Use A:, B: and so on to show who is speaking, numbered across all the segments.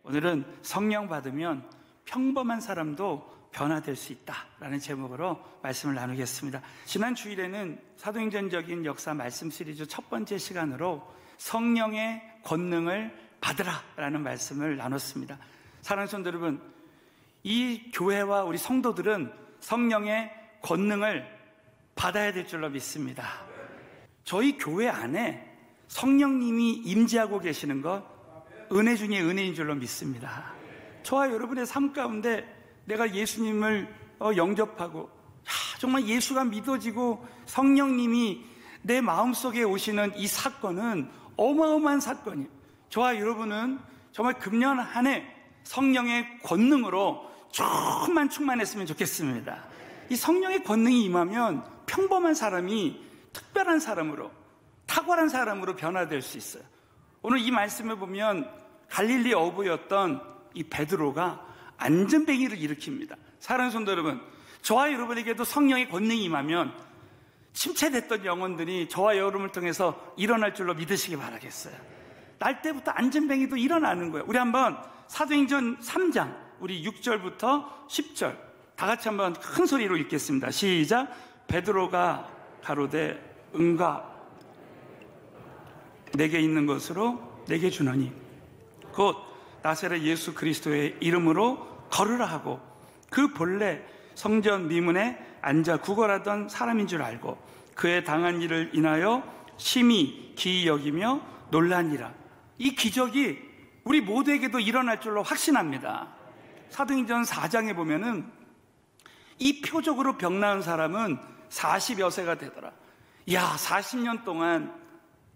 A: 오늘은 성령 받으면 평범한 사람도 변화될 수 있다라는 제목으로 말씀을 나누겠습니다. 지난 주일에는 사도행전적인 역사 말씀 시리즈 첫 번째 시간으로 성령의 권능을 받으라라는 말씀을 나눴습니다. 사랑하는 성도 여러분, 이 교회와 우리 성도들은 성령의 권능을 받아야 될 줄로 믿습니다. 저희 교회 안에 성령님이 임재하고 계시는 것 은혜 중에 은혜인 줄로 믿습니다. 저와 여러분의 삶 가운데 내가 예수님을 영접하고 정말 예수가 믿어지고 성령님이 내 마음속에 오시는 이 사건은 어마어마한 사건이에요. 저와 여러분은 정말 금년 한 해 성령의 권능으로 충만했으면 좋겠습니다. 이 성령의 권능이 임하면 평범한 사람이 특별한 사람으로, 탁월한 사람으로 변화될 수 있어요. 오늘 이 말씀을 보면 갈릴리 어부였던 이 베드로가 안전뱅이를 일으킵니다. 사랑하는 성도 여러분, 저와 여러분에게도 성령의 권능이 임하면 침체됐던 영혼들이 저와 여러분을 통해서 일어날 줄로 믿으시기 바라겠어요. 날 때부터 안전뱅이도 일어나는 거예요. 우리 한번 사도행전 3장 우리 6절부터 10절 다 같이 한번 큰 소리로 읽겠습니다. 시작. 베드로가 가로되 응가 내게 있는 것으로 내게 주노니 곧 나사렛 예수 그리스도의 이름으로 걸으라 하고, 그 본래 성전 미문에 앉아 구걸하던 사람인 줄 알고 그의 당한 일을 인하여 심히 기이 여기며 놀라니라. 이 기적이 우리 모두에게도 일어날 줄로 확신합니다. 사도행전 4장에 보면은 이 표적으로 병 나은 사람은 40여 세가 되더라. 40년 동안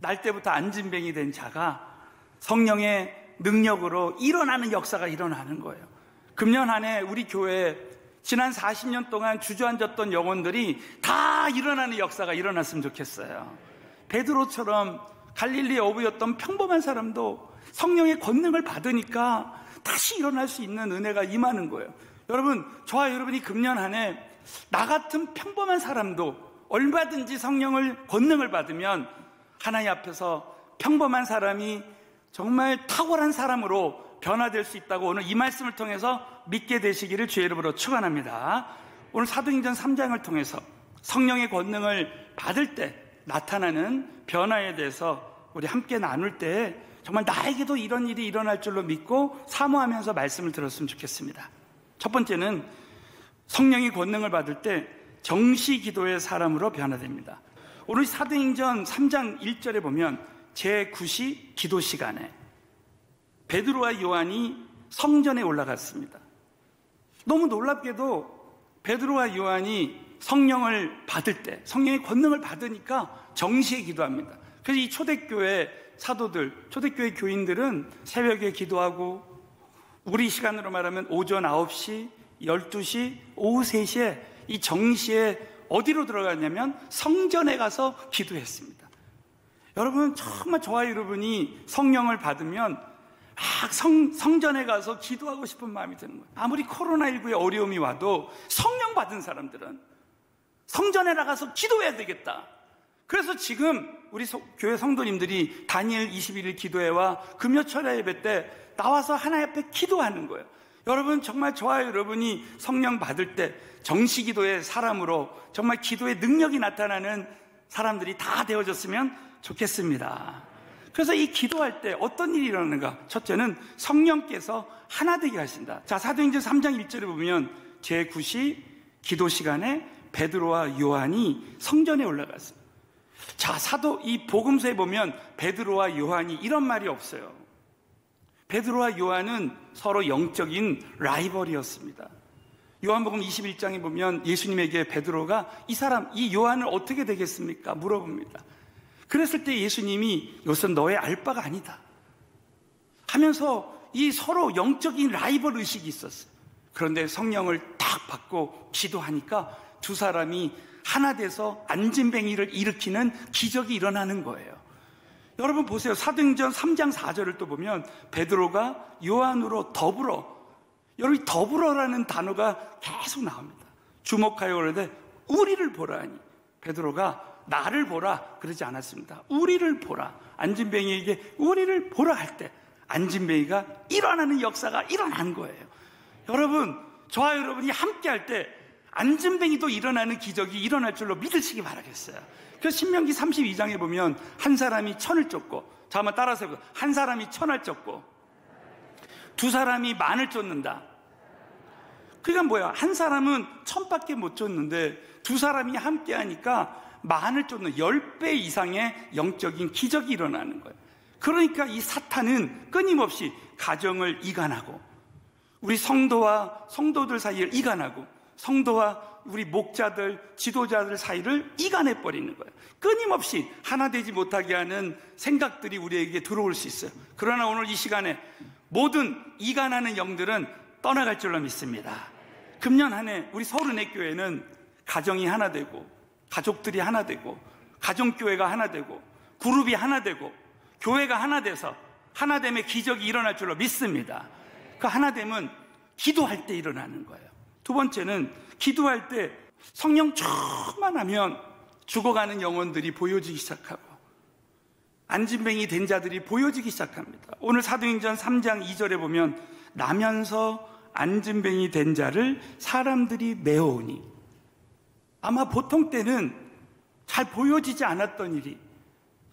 A: 날 때부터 안진뱅이 된 자가 성령의 능력으로 일어나는 역사가 일어나는 거예요. 금년 한 해 우리 교회에 지난 40년 동안 주저앉았던 영혼들이 다 일어나는 역사가 일어났으면 좋겠어요. 베드로처럼 갈릴리 어부였던 평범한 사람도 성령의 권능을 받으니까 다시 일어날 수 있는 은혜가 임하는 거예요. 여러분, 저와 여러분이 금년 한 해 나 같은 평범한 사람도 얼마든지 성령을 권능을 받으면 하나님 앞에서 평범한 사람이 정말 탁월한 사람으로 변화될 수 있다고 오늘 이 말씀을 통해서 믿게 되시기를 주의 이름으로 축원합니다. 오늘 사도행전 3장을 통해서 성령의 권능을 받을 때 나타나는 변화에 대해서 우리 함께 나눌 때 정말 나에게도 이런 일이 일어날 줄로 믿고 사모하면서 말씀을 들었으면 좋겠습니다. 첫 번째는 성령의 권능을 받을 때 정시 기도의 사람으로 변화됩니다. 오늘 사도행전 3장 1절에 보면 제9시 기도 시간에 베드로와 요한이 성전에 올라갔습니다. 너무 놀랍게도 베드로와 요한이 성령을 받을 때, 성령의 권능을 받으니까 정시에 기도합니다. 그래서 이 초대교회 사도들, 초대교회 교인들은 새벽에 기도하고, 우리 시간으로 말하면 오전 9시, 12시, 오후 3시에 이 정시에 어디로 들어갔냐면 성전에 가서 기도했습니다. 여러분, 정말 저와 여러분이 성령을 받으면 막 성전에 가서 기도하고 싶은 마음이 드는 거예요. 아무리 코로나19의 어려움이 와도 성령 받은 사람들은 성전에 나가서 기도해야 되겠다. 그래서 지금 우리 교회 성도님들이 다니엘 21일 기도회와 금요 철야 예배 때 나와서 하나님 앞에 기도하는 거예요. 여러분, 정말 저와 여러분이 성령 받을 때 정시기도의 사람으로 정말 기도의 능력이 나타나는 사람들이 다 되어졌으면 좋겠습니다. 그래서 이 기도할 때 어떤 일이 일어나는가? 첫째는 성령께서 하나 되게 하신다. 자, 사도행전 3장 1절에 보면 제9시 기도 시간에 베드로와 요한이 성전에 올라갔습니다. 자, 이 복음서에 보면 베드로와 요한이 이런 말이 없어요. 베드로와 요한은 서로 영적인 라이벌이었습니다. 요한복음 21장에 보면 예수님에게 베드로가 이 요한을 어떻게 되겠습니까? 물어봅니다. 그랬을 때 예수님이 이것은 너의 알 바가 아니다 하면서 이 서로 영적인 라이벌 의식이 있었어요. 그런데 성령을 딱 받고 기도하니까 두 사람이 하나 돼서 안진뱅이를 일으키는 기적이 일어나는 거예요. 여러분 보세요. 사도행전 3장 4절을 또 보면 베드로가 요한으로 더불어, 여러분 더불어라는 단어가 계속 나옵니다. 주목하여 그러되 우리를 보라 하니, 베드로가 나를 보라 그러지 않았습니다. 우리를 보라, 안진뱅이에게 우리를 보라 할 때 안진뱅이가 일어나는 역사가 일어난 거예요. 여러분, 저와 여러분이 함께 할 때 안진뱅이도 일어나는 기적이 일어날 줄로 믿으시기 바라겠어요. 그래서 신명기 32장에 보면 한 사람이 천을 쫓고, 자, 한번 따라서 해보세요. 한 사람이 천을 쫓고 두 사람이 만을 쫓는다. 그러니까 뭐야? 한 사람은 천밖에 못 쫓는데 두 사람이 함께 하니까 만을 쫓는 10배 이상의 영적인 기적이 일어나는 거예요. 그러니까 이 사탄은 끊임없이 가정을 이간하고, 우리 성도와 성도들 사이를 이간하고, 성도와 우리 목자들, 지도자들 사이를 이간해 버리는 거예요. 끊임없이 하나 되지 못하게 하는 생각들이 우리에게 들어올 수 있어요. 그러나 오늘 이 시간에 모든 이간하는 영들은 떠나갈 줄로 믿습니다. 금년 한 해 우리 서울은혜 교회는 가정이 하나 되고, 가족들이 하나 되고, 가정교회가 하나 되고, 그룹이 하나 되고, 교회가 하나 돼서 하나됨의 기적이 일어날 줄로 믿습니다. 그 하나됨은 기도할 때 일어나는 거예요. 두 번째는 기도할 때 성령 충만하면 죽어가는 영혼들이 보여지기 시작하고, 안진뱅이 된 자들이 보여지기 시작합니다. 오늘 사도행전 3장 2절에 보면 나면서 안진뱅이 된 자를 사람들이 메어오니, 아마 보통 때는 잘 보여지지 않았던 일이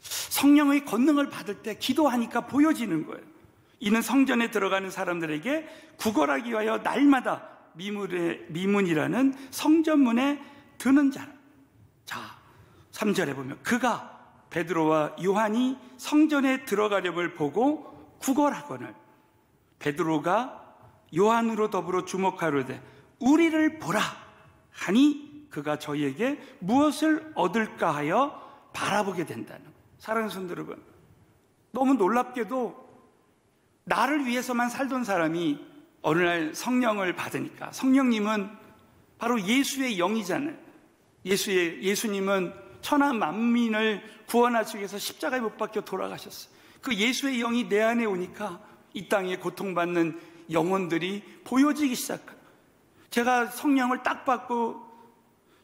A: 성령의 권능을 받을 때 기도하니까 보여지는 거예요. 이는 성전에 들어가는 사람들에게 구걸하기 위하여 날마다 미문이라는 성전문에 드는 자라. 자, 3절에 보면 그가 베드로와 요한이 성전에 들어가려을 보고 구걸하거늘 베드로가 요한으로 더불어 주목하려되 우리를 보라 하니 그가 저희에게 무엇을 얻을까 하여 바라보게 된다는 거예요. 사랑하는 성도 여러분, 너무 놀랍게도 나를 위해서만 살던 사람이 어느 날 성령을 받으니까, 성령님은 바로 예수의 영이잖아요. 예수님은 천하 만민을 구원하시기 위해서 십자가에 못 박혀 돌아가셨어요. 그 예수의 영이 내 안에 오니까 이 땅에 고통받는 영혼들이 보여지기 시작해요. 제가 성령을 딱 받고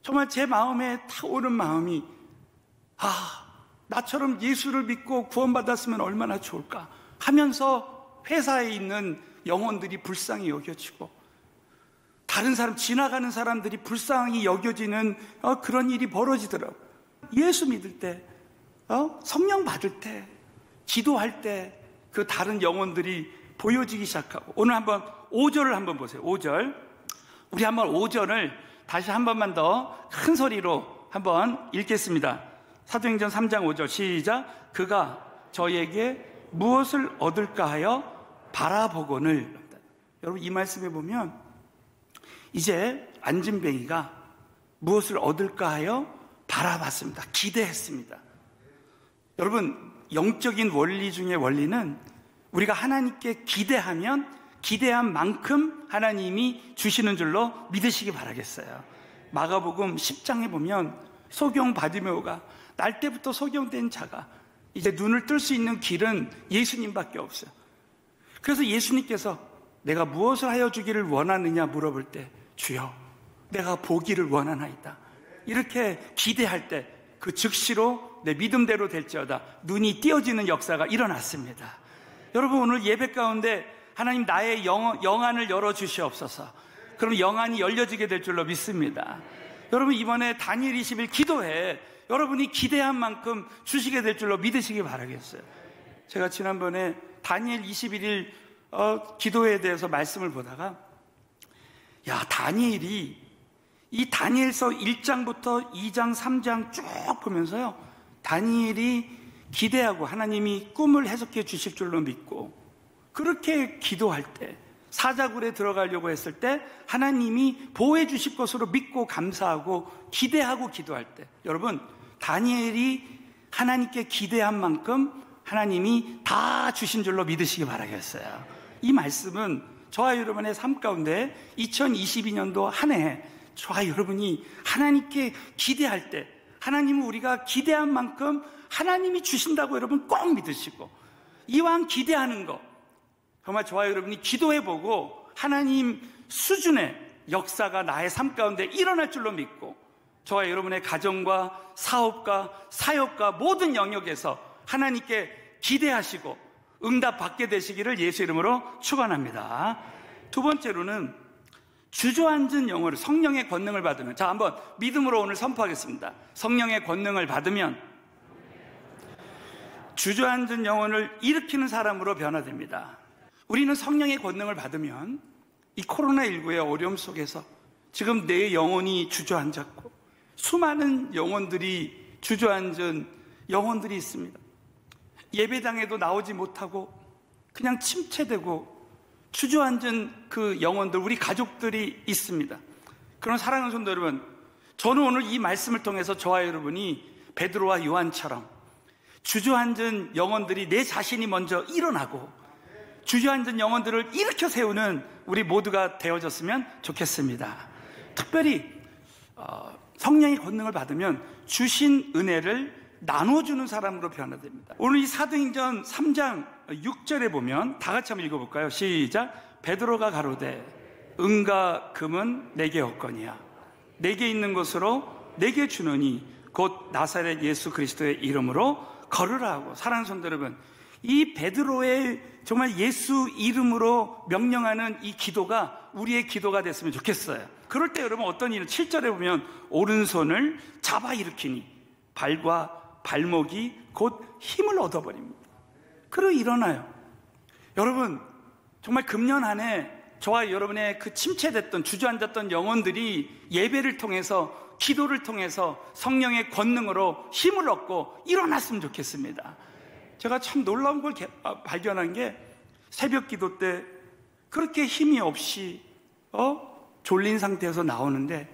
A: 정말 제 마음에 탁 오는 마음이, 나처럼 예수를 믿고 구원받았으면 얼마나 좋을까 하면서 회사에 있는 영혼들이 불쌍히 여겨지고, 다른 사람, 지나가는 사람들이 불쌍히 여겨지는 그런 일이 벌어지더라고요. 예수 믿을 때, 성령 받을 때, 기도할 때 그 다른 영혼들이 보여지기 시작하고, 오늘 한번 5절을 한번 보세요. 5절. 우리 한번 5절을 다시 한 번만 더 큰 소리로 한번 읽겠습니다. 사도행전 3장 5절 시작. 그가 저희에게 무엇을 얻을까 하여 바라보거늘. 여러분, 이 말씀에 보면 이제 안진뱅이가 무엇을 얻을까 하여 바라봤습니다. 기대했습니다. 여러분, 영적인 원리 중에 원리는 우리가 하나님께 기대하면 기대한 만큼 하나님이 주시는 줄로 믿으시기 바라겠어요. 마가복음 10장에 보면 소경 바디메오가, 날 때부터 소경된 자가 이제 눈을 뜰 수 있는 길은 예수님밖에 없어요. 그래서 예수님께서 내가 무엇을 하여 주기를 원하느냐 물어볼 때, 주여 내가 보기를 원하나이다, 이렇게 기대할 때 그 즉시로 내 믿음대로 될지어다 눈이 띄어지는 역사가 일어났습니다. 여러분, 오늘 예배 가운데 하나님 나의 영안을 열어주시옵소서. 그럼 영안이 열려지게 될 줄로 믿습니다. 여러분, 이번에 다니엘 20일 기도회 여러분이 기대한 만큼 주시게 될 줄로 믿으시기 바라겠어요. 제가 지난번에 다니엘 21일 기도회에 대해서 말씀을 보다가, 다니엘이 이 다니엘서 1장부터 2장, 3장 쭉 보면서요, 다니엘이 기대하고 하나님이 꿈을 해석해 주실 줄로 믿고, 그렇게 기도할 때, 사자굴에 들어가려고 했을 때 하나님이 보호해 주실 것으로 믿고 감사하고 기대하고 기도할 때, 여러분, 다니엘이 하나님께 기대한 만큼 하나님이 다 주신 줄로 믿으시기 바라겠어요. 이 말씀은 저와 여러분의 삶 가운데 2022년도 한 해 저와 여러분이 하나님께 기대할 때, 하나님은 우리가 기대한 만큼 하나님이 주신다고 여러분 꼭 믿으시고, 이왕 기대하는 거 정말 저와 여러분이 기도해보고 하나님 수준의 역사가 나의 삶 가운데 일어날 줄로 믿고, 저와 여러분의 가정과 사업과 사역과 모든 영역에서 하나님께 기대하시고 응답 받게 되시기를 예수 이름으로 축원합니다. 두 번째로는 주저앉은 영혼을, 성령의 권능을 받으면, 자, 한번 믿음으로 오늘 선포하겠습니다. 성령의 권능을 받으면 주저앉은 영혼을 일으키는 사람으로 변화됩니다. 우리는 성령의 권능을 받으면 이 코로나19의 어려움 속에서 지금 내 영혼이 주저앉았고 수많은 영혼들이 주저앉은 영혼들이 있습니다. 예배당에도 나오지 못하고 그냥 침체되고 주저앉은 그 영혼들, 우리 가족들이 있습니다. 그런 사랑하는 성도 여러분, 저는 오늘 이 말씀을 통해서 저와 여러분이 베드로와 요한처럼 주저앉은 영혼들이 내 자신이 먼저 일어나고 주저앉은 영혼들을 일으켜 세우는 우리 모두가 되어졌으면 좋겠습니다. 특별히 성령의 권능을 받으면 주신 은혜를 나눠주는 사람으로 변화됩니다. 오늘 이 사도행전 3장 6절에 보면 다 같이 한번 읽어볼까요? 시작. 베드로가 가로되 은과 금은 내게 없거니와 내게 있는 것으로 내게 주노니 곧 나사렛 예수 그리스도의 이름으로 걸으라 하고. 사랑하는 성도 여러분, 이 베드로의 정말 예수 이름으로 명령하는 이 기도가 우리의 기도가 됐으면 좋겠어요. 그럴 때 여러분 어떤 일은 7절에 보면 오른손을 잡아 일으키니 발과 발목이 곧 힘을 얻어버립니다. 그리고 일어나요. 여러분, 정말 금년 한 해 저와 여러분의 그 침체됐던 주저앉았던 영혼들이 예배를 통해서, 기도를 통해서 성령의 권능으로 힘을 얻고 일어났으면 좋겠습니다. 제가 참 놀라운 걸 발견한 게 새벽 기도 때 그렇게 힘이 없이 졸린 상태에서 나오는데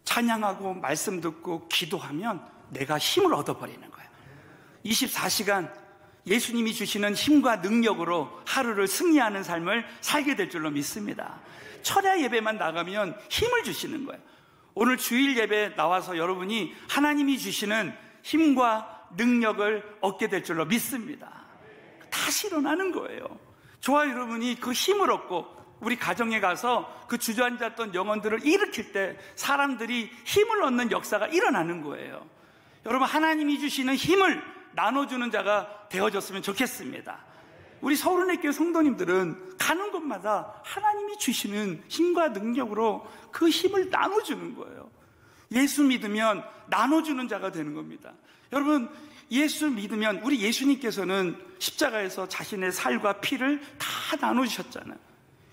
A: 찬양하고 말씀 듣고 기도하면 내가 힘을 얻어버리는 거예요. 24시간 예수님이 주시는 힘과 능력으로 하루를 승리하는 삶을 살게 될 줄로 믿습니다. 철야 예배만 나가면 힘을 주시는 거예요. 오늘 주일 예배 나와서 여러분이 하나님이 주시는 힘과 능력을 얻게 될 줄로 믿습니다. 다시 일어나는 거예요. 저와 여러분이 그 힘을 얻고 우리 가정에 가서 그 주저앉았던 영혼들을 일으킬 때 사람들이 힘을 얻는 역사가 일어나는 거예요. 여러분, 하나님이 주시는 힘을 나눠주는 자가 되어졌으면 좋겠습니다. 우리 서울은혜교회 성도님들은 가는 곳마다 하나님이 주시는 힘과 능력으로 그 힘을 나눠주는 거예요. 예수 믿으면 나눠주는 자가 되는 겁니다. 여러분, 예수 믿으면 우리 예수님께서는 십자가에서 자신의 살과 피를 다 나눠주셨잖아요.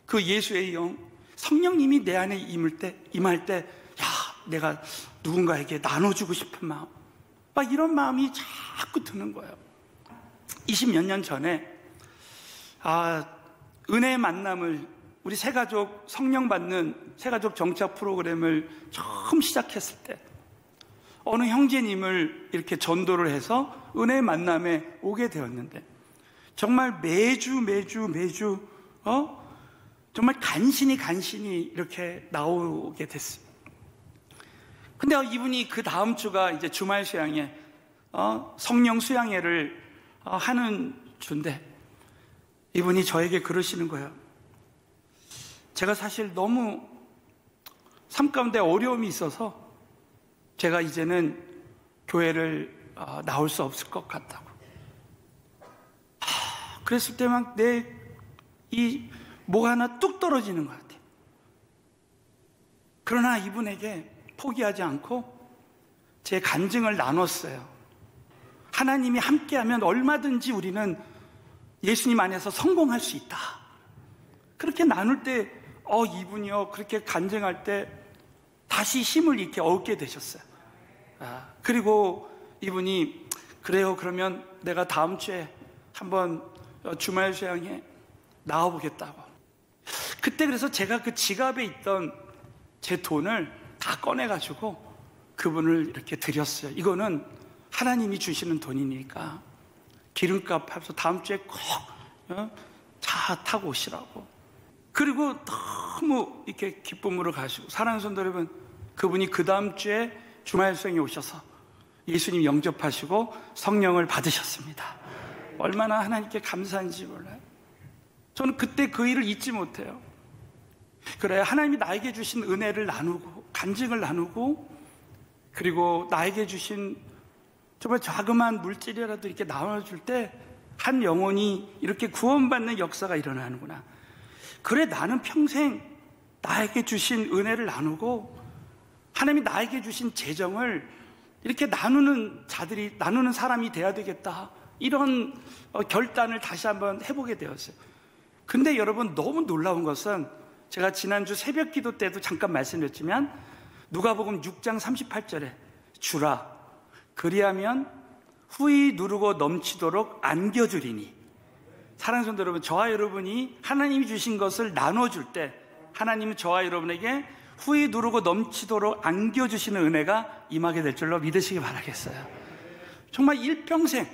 A: 그 예수의 영, 성령님이 내 안에 임할 때, 야, 내가 누군가에게 나눠주고 싶은 마음, 막 이런 마음이 자꾸 드는 거예요. 20몇 년 전에 은혜의 만남을, 우리 새가족 성령 받는 새가족 정착 프로그램을 처음 시작했을 때 어느 형제님을 이렇게 전도를 해서 은혜의 만남에 오게 되었는데 정말 매주 정말 간신히 이렇게 나오게 됐습니다. 근데 이분이 그 다음 주가 이제 주말 수양회, 성령 수양회를 하는 주인데 이분이 저에게 그러시는 거예요. 제가 사실 너무 삶 가운데 어려움이 있어서 제가 이제는 교회를 나올 수 없을 것 같다고. 그랬을 때 막 내 이 뭐가 하나 뚝 떨어지는 것 같아요. 그러나 이분에게 포기하지 않고 제 간증을 나눴어요. 하나님이 함께하면 얼마든지 우리는 예수님 안에서 성공할 수 있다. 그렇게 나눌 때 이분이요 그렇게 간증할 때 다시 힘을 이렇게 얻게 되셨어요. 그리고 이분이 그래요, 그러면 내가 다음 주에 한번 주말 수양에 나와보겠다고. 그때 그래서 제가 그 지갑에 있던 제 돈을 다 꺼내가지고 그분을 이렇게 드렸어요. 이거는 하나님이 주시는 돈이니까 기름값 합해서 다음 주에 꼭 차 타고 오시라고. 그리고 너무 이렇게 기쁨으로 가시고, 사랑하는 성도 여러분, 그분이 그 다음 주에 주말 수양에 오셔서 예수님 영접하시고 성령을 받으셨습니다. 얼마나 하나님께 감사한지 몰라요. 저는 그때 그 일을 잊지 못해요. 그래, 하나님이 나에게 주신 은혜를 나누고 간증을 나누고 그리고 나에게 주신 정말 자그마한 물질이라도 이렇게 나눠줄 때 한 영혼이 이렇게 구원받는 역사가 일어나는구나. 그래, 나는 평생 나에게 주신 은혜를 나누고 하나님이 나에게 주신 재정을 이렇게 나누는 사람이 돼야 되겠다. 이런 결단을 다시 한번 해보게 되었어요. 근데 여러분, 너무 놀라운 것은 제가 지난주 새벽 기도 때도 잠깐 말씀드렸지만 누가복음 6장 38절에 주라 그리하면 후히 누르고 넘치도록 안겨주리니, 사랑하는 성도 여러분, 저와 여러분이 하나님이 주신 것을 나눠줄 때 하나님은 저와 여러분에게 후히 누르고 넘치도록 안겨주시는 은혜가 임하게 될 줄로 믿으시기 바라겠어요. 정말 일평생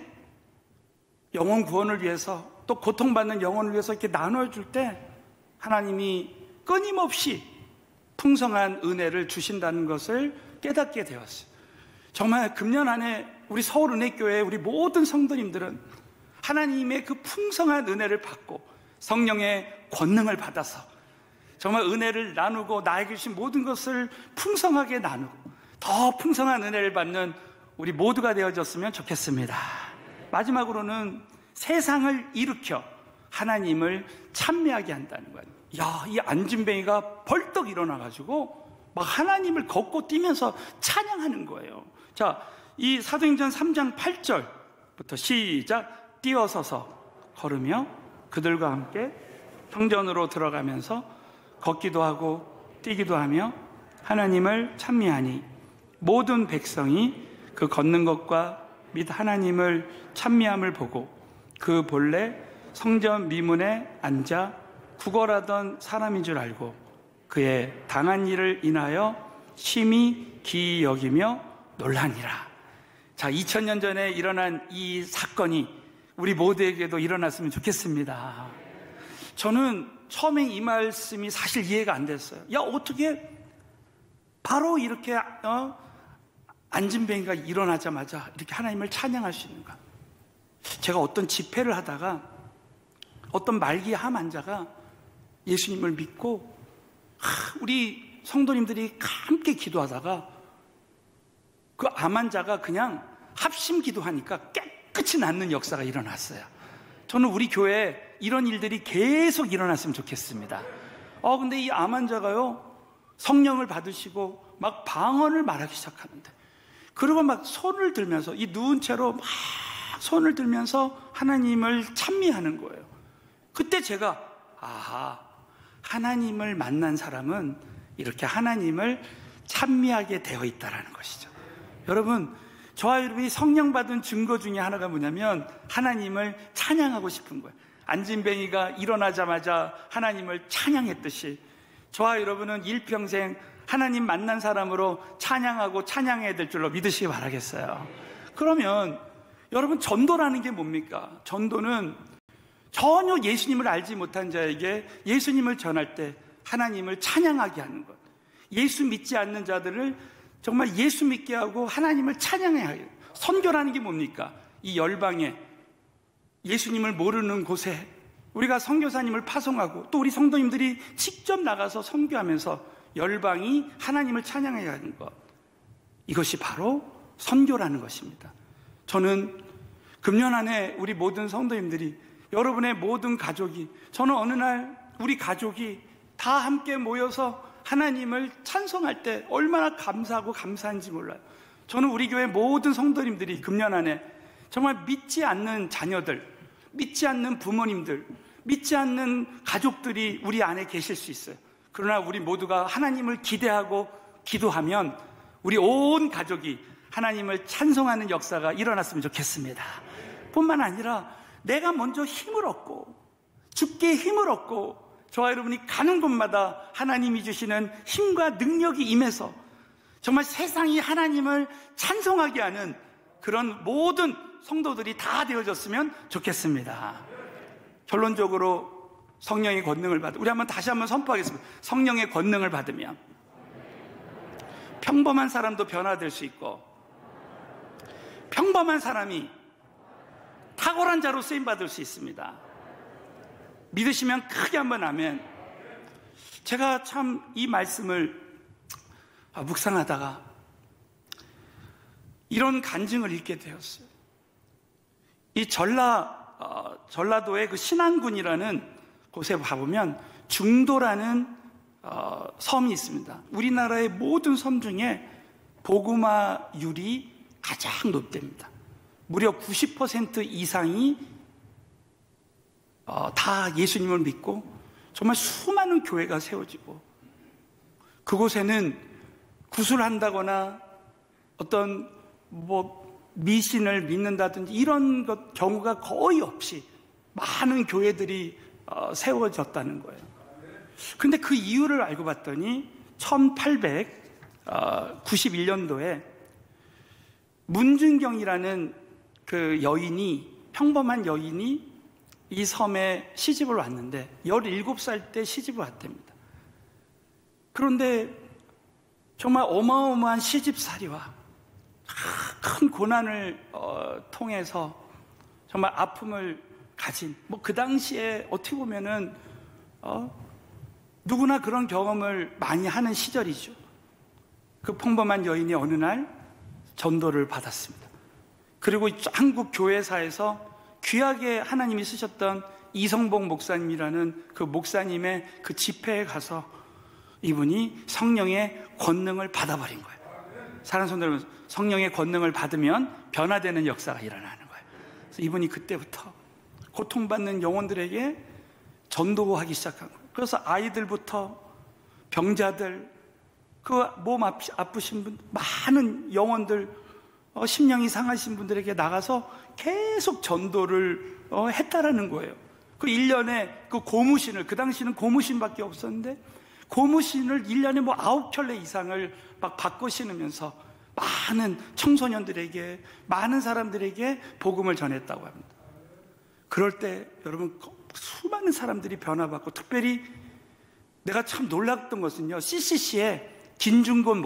A: 영혼 구원을 위해서, 또 고통받는 영혼을 위해서 이렇게 나눠줄 때 하나님이 끊임없이 풍성한 은혜를 주신다는 것을 깨닫게 되었어요. 정말 금년 안에 우리 서울은혜교회 우리 모든 성도님들은 하나님의 그 풍성한 은혜를 받고 성령의 권능을 받아서 정말 은혜를 나누고 나에게 주신 모든 것을 풍성하게 나누고 더 풍성한 은혜를 받는 우리 모두가 되어졌으면 좋겠습니다. 마지막으로는 세상을 일으켜 하나님을 찬미하게 한다는 거예요. 야, 이 안진뱅이가 벌떡 일어나가지고 막 하나님을 걷고 뛰면서 찬양하는 거예요. 자, 이 사도행전 3장 8절부터 시작. 뛰어서서 걸으며 그들과 함께 성전으로 들어가면서 걷기도 하고 뛰기도 하며 하나님을 찬미하니 모든 백성이 그 걷는 것과 및 하나님을 찬미함을 보고 그 본래 성전 미문에 앉아 구걸하던 사람인 줄 알고 그의 당한 일을 인하여 심히 기이 여기며 놀라니라. 자, 2000년 전에 일어난 이 사건이 우리 모두에게도 일어났으면 좋겠습니다. 저는 처음에 이 말씀이 사실 이해가 안 됐어요. 야, 어떻게 바로 이렇게 안진뱅이가 일어나자마자 이렇게 하나님을 찬양할 수 있는가? 제가 어떤 집회를 하다가 어떤 말기의 암 환자가 예수님을 믿고 우리 성도님들이 함께 기도하다가 그 암 환자가 그냥 합심 기도하니까 깨끗이 낫는 역사가 일어났어요. 저는 우리 교회에 이런 일들이 계속 일어났으면 좋겠습니다. 근데 이 암 환자가요, 성령을 받으시고 막 방언을 말하기 시작하는데, 그리고 막 손을 들면서, 이 누운 채로 막 손을 들면서 하나님을 찬미하는 거예요. 그때 제가 하나님을 만난 사람은 이렇게 하나님을 찬미하게 되어 있다는 것이죠. 여러분, 저와 여러분이 성령 받은 증거 중에 하나가 뭐냐면 하나님을 찬양하고 싶은 거예요. 안진뱅이가 일어나자마자 하나님을 찬양했듯이 저와 여러분은 일평생 하나님 만난 사람으로 찬양하고 찬양해야 될 줄로 믿으시기 바라겠어요. 그러면 여러분, 전도라는 게 뭡니까? 전도는 전혀 예수님을 알지 못한 자에게 예수님을 전할 때 하나님을 찬양하게 하는 것. 예수 믿지 않는 자들을 정말 예수 믿게 하고 하나님을 찬양해야 해요. 선교라는 게 뭡니까? 이 열방에 예수님을 모르는 곳에 우리가 선교사님을 파송하고 또 우리 성도님들이 직접 나가서 선교하면서 열방이 하나님을 찬양해야 하는 것. 이것이 바로 선교라는 것입니다. 저는 금년 안에 우리 모든 성도님들이, 여러분의 모든 가족이, 저는 어느 날 우리 가족이 다 함께 모여서 하나님을 찬송할 때 얼마나 감사하고 감사한지 몰라요. 저는 우리 교회 모든 성도님들이 금년 안에 정말 믿지 않는 자녀들, 믿지 않는 부모님들, 믿지 않는 가족들이 우리 안에 계실 수 있어요. 그러나 우리 모두가 하나님을 기대하고 기도하면 우리 온 가족이 하나님을 찬송하는 역사가 일어났으면 좋겠습니다. 뿐만 아니라 내가 먼저 힘을 얻고 죽게 힘을 얻고 저와 여러분이 가는 곳마다 하나님이 주시는 힘과 능력이 임해서 정말 세상이 하나님을 찬송하게 하는 그런 모든 성도들이 다 되어졌으면 좋겠습니다. 결론적으로 성령의 권능을 받으면, 우리 다시 한번 선포하겠습니다. 성령의 권능을 받으면 평범한 사람도 변화될 수 있고 평범한 사람이 탁월한 자로 쓰임받을 수 있습니다. 믿으시면 크게 한번 아멘. 제가 참 이 말씀을 묵상하다가 이런 간증을 읽게 되었어요. 이 전라 전라도의 그 신안군이라는 곳에 가보면 중도라는 섬이 있습니다. 우리나라의 모든 섬 중에 복음화율이 가장 높답니다. 무려 90% 이상이 다 예수님을 믿고 정말 수많은 교회가 세워지고, 그곳에는 구술한다거나 어떤 미신을 믿는다든지 이런 경우가 거의 없이 많은 교회들이 세워졌다는 거예요. 근데 그 이유를 알고 봤더니 1891년도에 문준경이라는 그 평범한 여인이 이 섬에 시집을 왔는데 17살 때 시집을 왔답니다. 그런데 정말 어마어마한 시집살이와 큰 고난을 통해서 정말 아픔을 가진, 그 당시에 어떻게 보면은 누구나 그런 경험을 많이 하는 시절이죠. 그 평범한 여인이 어느 날 전도를 받았습니다. 그리고 한국 교회사에서 귀하게 하나님이 쓰셨던 이성복 목사님이라는 그 목사님의 그 집회에 가서 이분이 성령의 권능을 받아버린 거예요. 사랑하는 성도 여러분, 성령의 권능을 받으면 변화되는 역사가 일어나는 거예요. 그래서 이분이 그때부터 고통받는 영혼들에게 전도하기 시작한 거예요. 그래서 아이들부터 병자들, 그 몸 아프신 분, 많은 영혼들, 심령이 상하신 분들에게 나가서 계속 전도를 했다라는 거예요. 그 1년에 그 고무신을, 그 당시는 고무신밖에 없었는데 고무신을 1년에 9켤레 이상을 막 바꿔 신으면서 많은 청소년들에게, 많은 사람들에게 복음을 전했다고 합니다. 그럴 때 여러분, 수많은 사람들이 변화받고, 특별히 내가 참 놀랐던 것은요, CCC의 김중건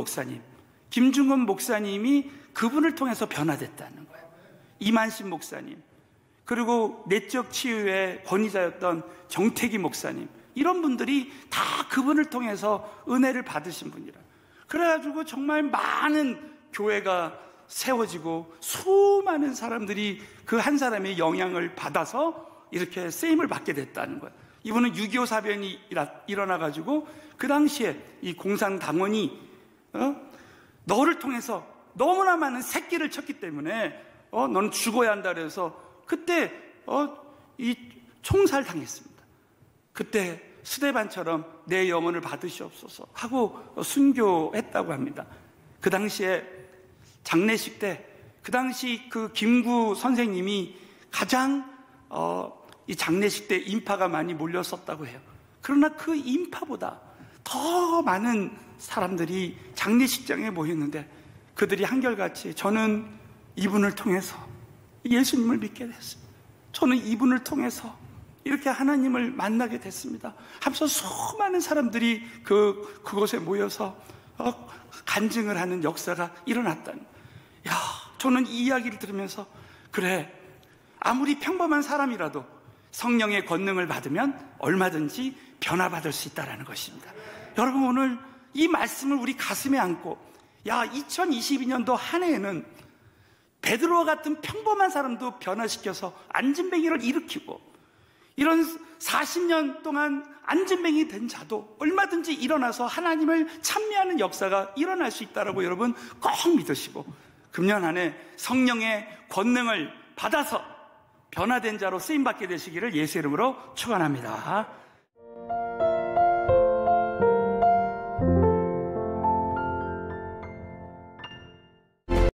A: 목사님이 그분을 통해서 변화됐다는 거예요. 이만신 목사님, 그리고 내적 치유의 권위자였던 정태기 목사님, 이런 분들이 다 그분을 통해서 은혜를 받으신 분이라. 그래가지고 정말 많은 교회가 세워지고 수많은 사람들이 그 한 사람의 영향을 받아서 이렇게 쓰임을 받게 됐다는 거예요. 이분은 6.25 사변이 일어나가지고 그 당시에 이 공산당원이 너를 통해서 너무나 많은 새끼를 쳤기 때문에 너는 죽어야 한다 그래서 그때 이 총살당했습니다. 그때 스데반처럼 내 영혼을 받으시옵소서 하고 순교했다고 합니다. 그 당시에 장례식 때 그 당시 그 김구 선생님이 가장 이 장례식 때 인파가 많이 몰렸었다고 해요. 그러나 그 인파보다 더 많은 사람들이 장례식장에 모였는데 그들이 한결같이 저는 이분을 통해서 예수님을 믿게 됐습니다. 저는 이분을 통해서 이렇게 하나님을 만나게 됐습니다 하면서 수많은 사람들이 그곳에 모여서 간증을 하는 역사가 일어났다는 거예요. 저는 이 이야기를 들으면서 그래, 아무리 평범한 사람이라도 성령의 권능을 받으면 얼마든지 변화받을 수 있다는 것입니다. 여러분, 오늘 이 말씀을 우리 가슴에 안고 2022년도 한 해에는 베드로와 같은 평범한 사람도 변화시켜서 안진뱅이를 일으키고, 이런 40년 동안 안진뱅이 된 자도 얼마든지 일어나서 하나님을 찬미하는 역사가 일어날 수 있다라고 여러분 꼭 믿으시고, 금년 한 해 성령의 권능을 받아서 변화된 자로 쓰임받게 되시기를 예수 이름으로 축원합니다.